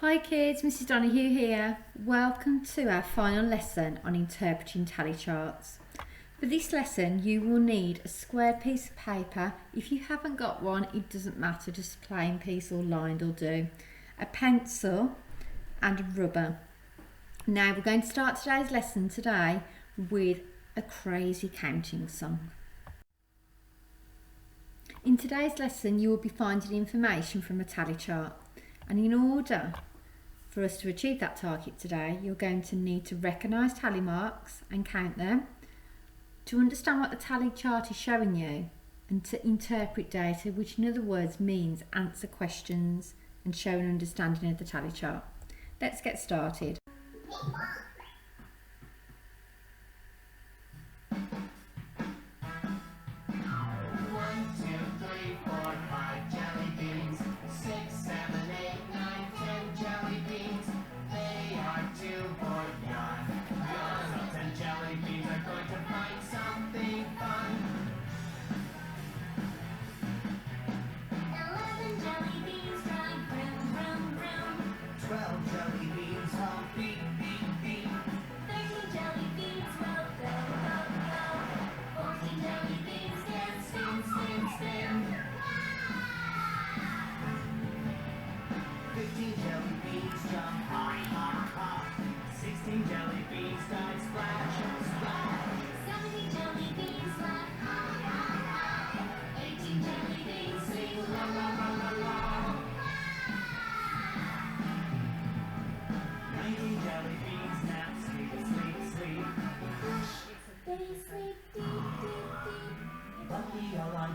Hi kids, Mrs Donahue here. Welcome to our final lesson on interpreting tally charts. For this lesson you will need a square piece of paper. If you haven't got one, it doesn't matter, just a plain piece or lined will do. A pencil and a rubber. Now we're going to start today's lesson today with a crazy counting song. In today's lesson you will be finding information from a tally chart, and in order for us to achieve that target today, you're going to need to recognise tally marks and count them, to understand what the tally chart is showing you, and to interpret data, which in other words means answer questions and show an understanding of the tally chart. Let's get started.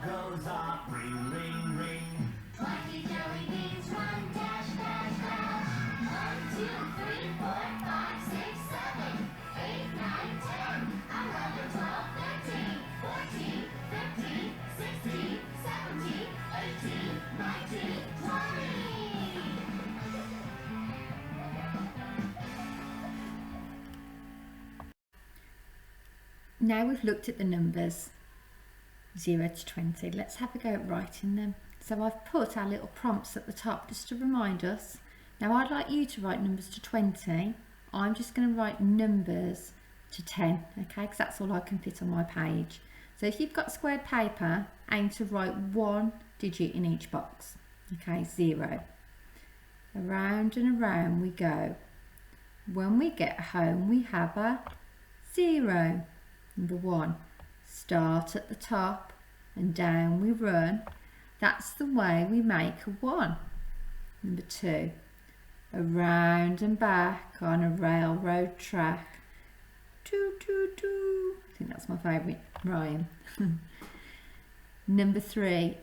Goes off, ring, ring, ring. 20 jelly beans, run, dash, dash, dash. 1, 2, 3, 4, 5, 6, 7, 8, 9, 10, 11, 12, 13, 14, 15, 16, 17, 18, 19, 20. Now we've looked at the numbers 0 to 20, let's have a go at writing them. So I've put our little prompts at the top just to remind us. Now I'd like you to write numbers to 20. I'm just going to write numbers to 10, okay, because that's all I can fit on my page. So if you've got squared paper, aim to write one digit in each box, okay, 0. Around and around we go. When we get home we have a 0. Number 1. Start at the top and down we run. That's the way we make a 1. Number 2. Around and back on a railroad track. Doo, doo, doo. I think that's my favourite rhyme. Number 3.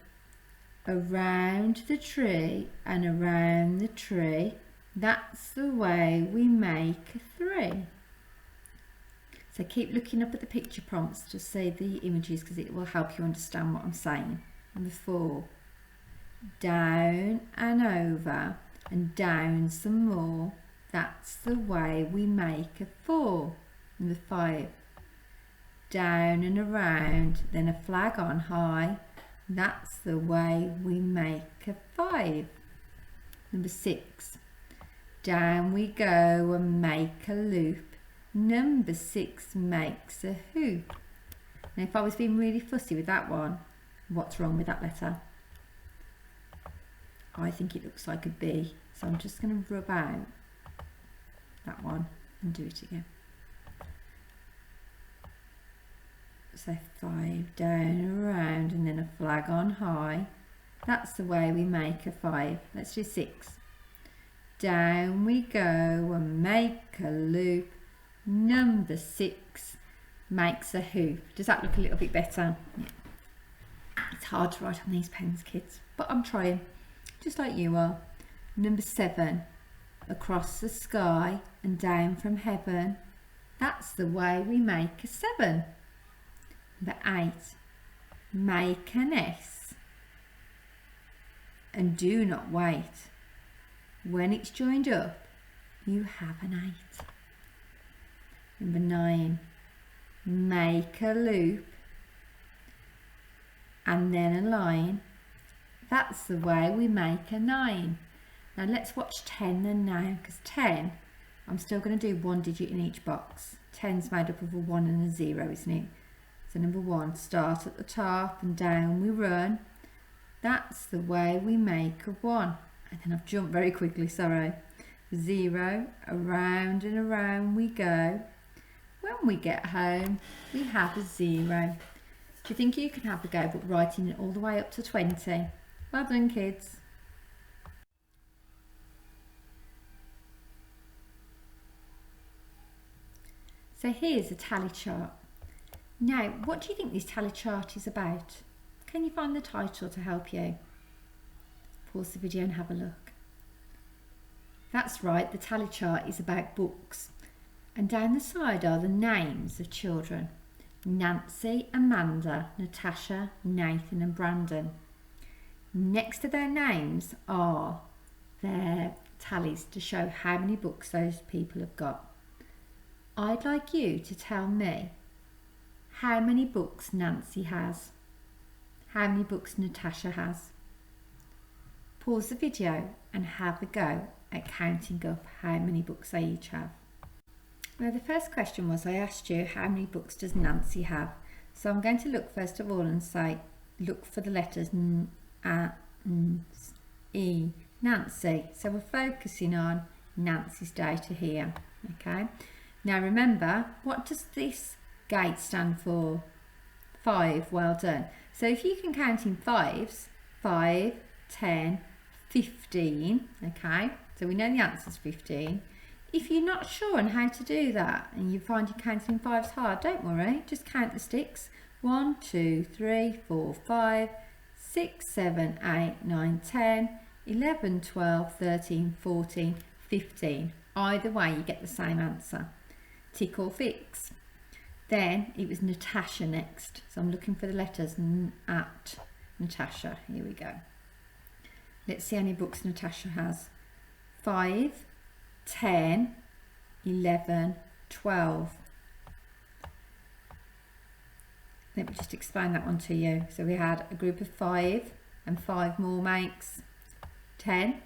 Around the tree and around the tree. That's the way we make a 3. So keep looking up at the picture prompts to see the images, because it will help you understand what I'm saying. Number 4. Down and over and down some more. That's the way we make a 4. Number 5. Down and around, then a flag on high. That's the way we make a 5. Number 6. Down we go and make a loop. Number 6 makes a hoop. Now if I was being really fussy with that one, what's wrong with that letter? I think it looks like a B, so I'm just going to rub out that one and do it again. So 5, down, around, and then a flag on high. That's the way we make a 5. Let's do 6. Down we go and make a loop. Number 6 makes a hoop. Does that look a little bit better? Yeah. It's hard to write on these pens, kids, but I'm trying, just like you are. Number 7. Across the sky and down from heaven. That's the way we make a 7. Number 8. Make an S and do not wait. When it's joined up, you have an 8. Number 9, make a loop and then a line. That's the way we make a 9. Now let's watch 10 then now, because 10, I'm still going to do one digit in each box. 10's made up of a 1 and a 0, isn't it? So number 1, start at the top and down we run. That's the way we make a 1. And then I've jumped very quickly, sorry. 0, around and around we go. When we get home, we have a 0. Do you think you can have a go but writing it all the way up to 20? Well done, kids. So here's a tally chart. Now, what do you think this tally chart is about? Can you find the title to help you? Pause the video and have a look. That's right, the tally chart is about books. And down the side are the names of children. Nancy, Amanda, Natasha, Nathan and Brandon. Next to their names are their tallies to show how many books those people have got. I'd like you to tell me how many books Nancy has, how many books Natasha has. Pause the video and have a go at counting up how many books they each have. Now the first question was, I asked you how many books does Nancy have. So I'm going to look first of all and say, look for the letters N, A, N, E, Nancy. So we're focusing on Nancy's data here, okay? Now remember, what does this gate stand for? 5, well done. So if you can count in 5s, 5, 10, 15, okay? So we know the answer's 15. If you're not sure on how to do that and you find you counting 5s hard, don't worry, just count the sticks. 1, 2, 3, 4, 5, 6, 7, 8, 9, 10, 11, 12, 13, 14, 15. Either way, you get the same answer. Tick or fix. Then it was Natasha next. So I'm looking for the letters at Natasha. Here we go. Let's see how many books Natasha has. 5, 10, 11, 12. Let me just explain that one to you. So we had a group of 5 and 5 more makes 10.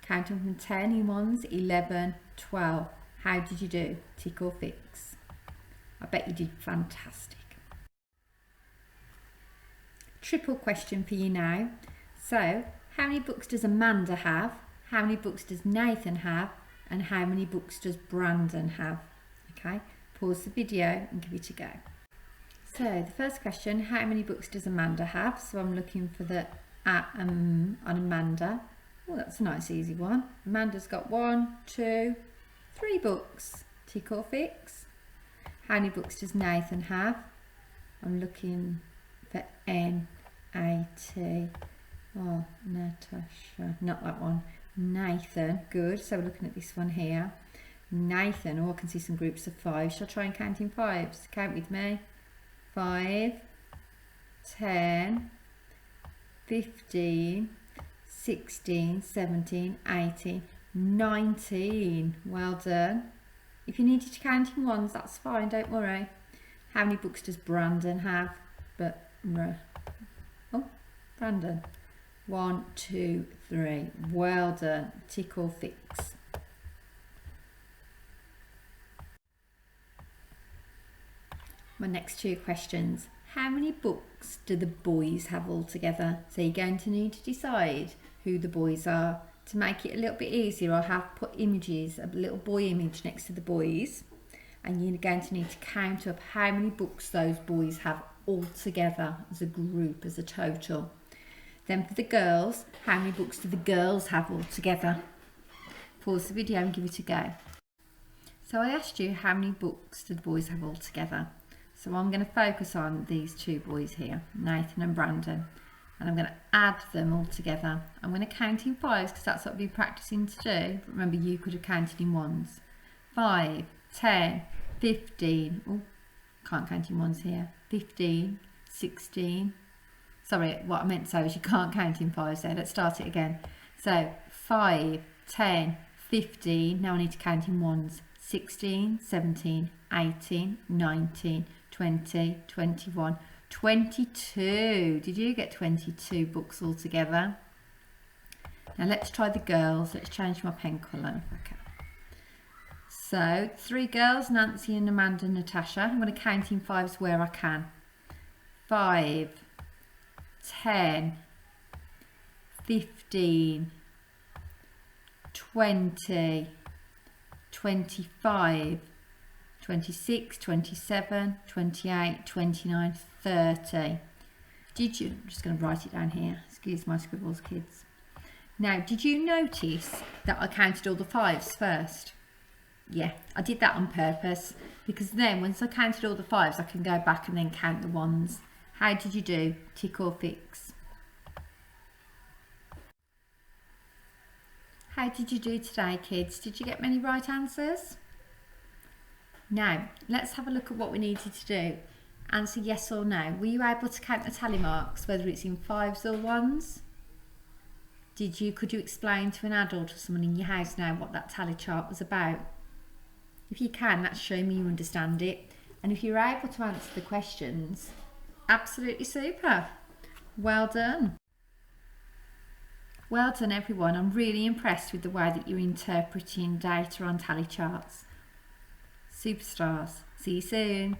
Counting from 10 in ones, 11, 12. How did you do? Tick or fix? I bet you did fantastic. Triple question for you now. So, how many books does Amanda have? How many books does Nathan have? And how many books does Brandon have? Okay, pause the video and give it a go. So, the first question, how many books does Amanda have? So, I'm looking for the on Amanda. Oh, that's a nice easy one. Amanda's got 1, 2, 3 books. Tick or fix? How many books does Nathan have? I'm looking for N-A-T. Oh, Natasha. Not that one. Nathan. Good. So we're looking at this one here. Nathan. Oh, I can see some groups of 5. Shall I try and count in 5s? Count with me. 5, 10, 15, 16, 17, 18, 19. Well done. If you needed to count in ones, that's fine, don't worry. How many books does Brandon have? Brandon. 1, 2, 3. Well done. Tick or fix. My next 2 questions. How many books do the boys have altogether? So you're going to need to decide who the boys are. To make it a little bit easier, I have put images, a little boy image next to the boys, and you're going to need to count up how many books those boys have all together as a group, as a total. Then for the girls, how many books do the girls have all together? Pause the video and give it a go. So I asked you how many books do the boys have all together. So I'm going to focus on these 2 boys here, Nathan and Brandon. And I'm going to add them all together. I'm going to count in 5s because that's what we've been practicing to do. But remember, you could have counted in 1s. 5, 10, 15. Oh, can't count in 1s here. 15, 16. Sorry, what I meant to say was you can't count in 5s there. Let's start it again. So 5, 10, 15. Now I need to count in 1s. 16, 17, 18, 19, 20, 21, 22. Did you get 22 books altogether? Now let's try the girls. Let's change my pen colour. Okay. So 3 girls, Nancy and Amanda and Natasha. I'm going to count in 5s where I can. 5, 10, 15, 20, 25, 26, 27, 28, 29, 30. Did you, I'm just going to write it down here. Excuse my scribbles, kids. Now, did you notice that I counted all the 5s first? Yeah, I did that on purpose because then once I counted all the 5s, I can go back and then count the 1s. How did you do? Tick or fix? How did you do today, kids? Did you get many right answers? Now, let's have a look at what we needed to do. Answer yes or no. Were you able to count the tally marks, whether it's in 5s or 1s? Could you explain to an adult or someone in your house now what that tally chart was about? If you can, that's showing me you understand it. And if you're able to answer the questions, absolutely super. Well done. Well done, everyone. I'm really impressed with the way that you're interpreting data on tally charts. Superstars. See you soon.